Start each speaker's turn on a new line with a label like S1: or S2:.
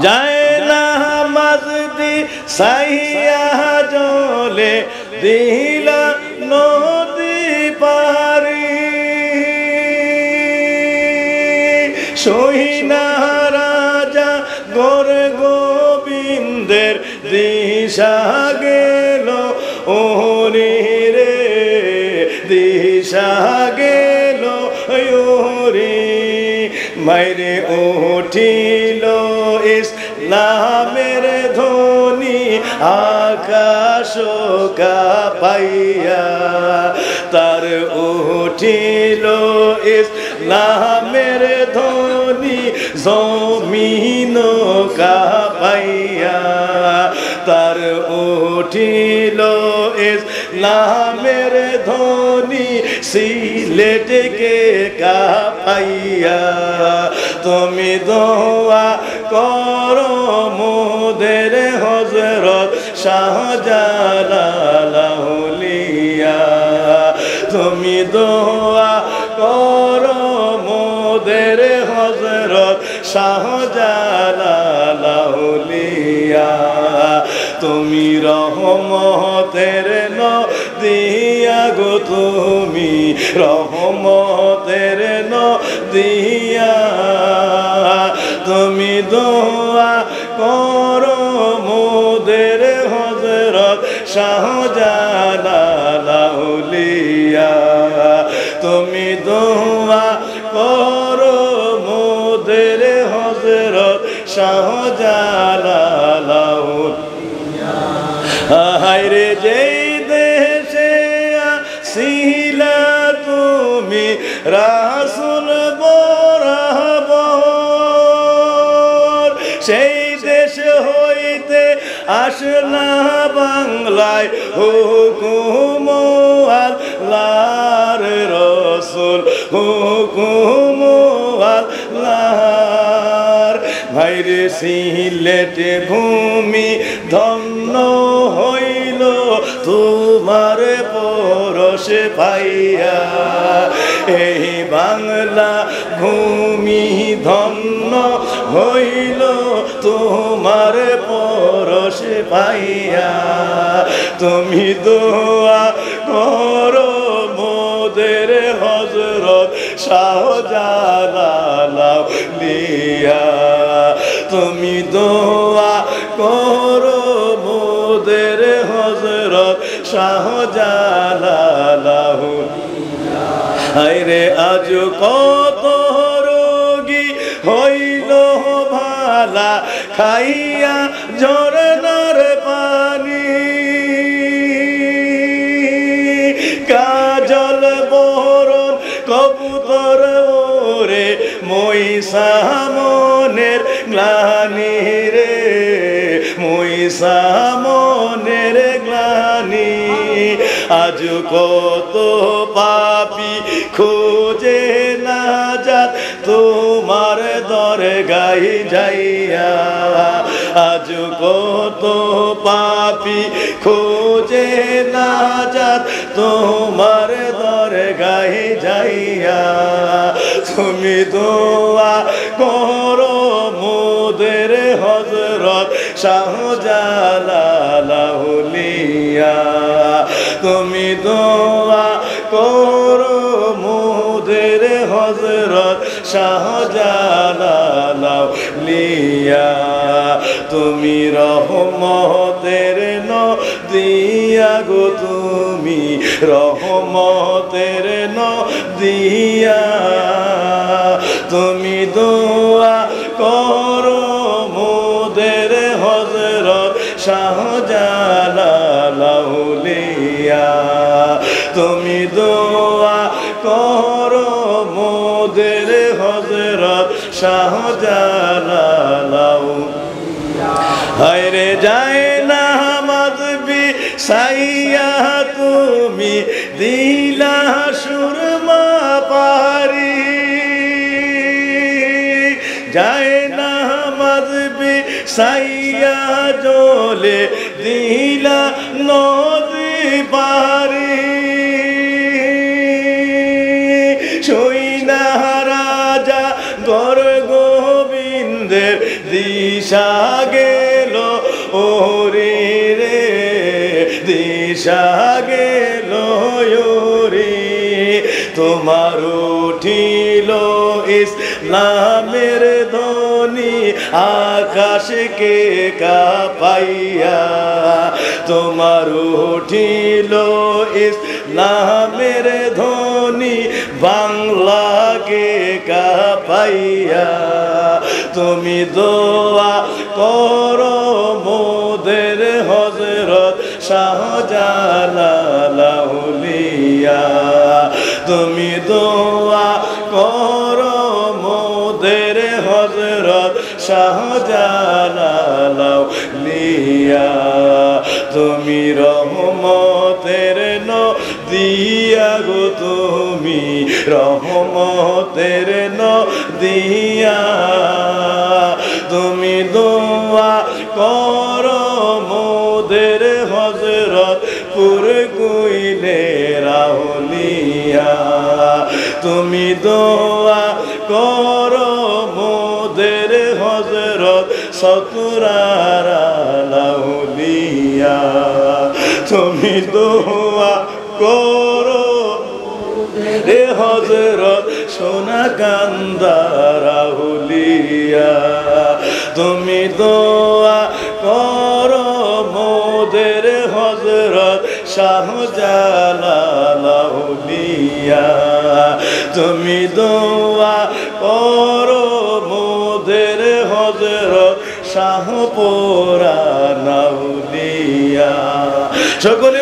S1: যায় নামাজ বিছাইয়া জলে দিলা নদী পারি সহিনা রাজা গোর গোবিন্দের দিশা গেল ওরে রে দিশা গেল ওরে মাইরে উঠিল ইসলামের ধ্বনি আকাশ কাঁপাইয়া তার উঠিল ইসলামের ধ্বনি জমিন কাঁপাইয়া তার উঠিল ইসলামের ধ্বনি সিলেটকে কাঁপাইয়া তুমি দোয়া করো মোদের হযরত শাহজালাল আউলিয়া তুমি দোয়া করো মোদের হযরত শাহজালাল আউলিয়া তুমি রহমতের নদিয়া গো তুমি রহমতের নদিয়া তুমি দোয়া করো মোদের হযরত শাহজালাল আউলিয়া তুমি দোয়া করো মোদের হযরত শাহজালাল আউলিয়া হায়রে যেই দেশে আসিলা তুমি রাসূল বরাবর সেই দেশ হইতে আসলা বাংলায় হুকুম আল্লাহর রাসূল হুকুম আল্লাহর ভাইরে সিলেট ভূমি ধন্য হইল তোমার পরশ পাইয়া এই বাংলা ভূমি ধন্য হইল তোমার পরশ পাইয়া তুমি দোয়া করো মোদের হযরত শাহজালাল আউলিয়া তুমি দোয়া করো মোদের হযরত শাহজালাল আউলিয়া হায়রে আজ কত রোগী হইল ভালা খাইয়া ঝরনার পানি কাজল বরণ কবুতর ওরে মইসা মনের গ্লানি রে মইসা মনের গ্লানি আজ কত পাপী খোঁজে নাজাত তোমার দরগায় যাইয়া আজ কত পাপী খোঁজে নাজাত তোমার দরগায় যাইয়া তুমি দোয়া করো মোদের হযরত শাহজালাল আউলিয়া তুমি দোয়া করো মোদের হযরত শাহজালাল আউলিয়া তুমি রহমতের নদিয়া গো তুমি রহমতের নদিয়া তুমি দোয়া করো মোদের হযরত শাহজালাল আউলিয়া তুমি দোয়া করো মোদের হযরত শাহজালাল আউলিয়া হায়রে যায় নামাজ বিছাইয়া তুমি দিলা সুরমা পারি যায় নামাজ বিছাইয়া জলে দিলা নদী পারি সইনা রাজা গর গোবিন্দের দিশা দিশা গেল ওরে রে দিশা গেল ওরে তোমার উঠিল ইসলামের ধ্বনি আকাশকে কাঁপাইয়া তোমার উঠিল ইসলামের ধ্বনি বাংলাকে কাঁপাইয়া তুমি দোয়া করো মোদের হযরত শাহজালাল আউলিয়া তুমি দোয়া করো মোদের হযরত শাহজালাল আউলিয়া তুমি রহমতের নদিয়া গো তুমি রহমতের নদিয়া তুমি দোয়া করো মোদের হযরত পুর কুইলের আউলিয়া তুমি দোয়া করো মোদের হযরত সতুরার আউলিয়া তুমি দোয়া করো রে হযরত সোনাকান্দার আউলিয়া তুমি দোয়া করো মোদের হযরত শাহজালাল আউলিয়া তুমি দোয়া করো মোদের হযরত শাহপুরা আউলিয়া সকলে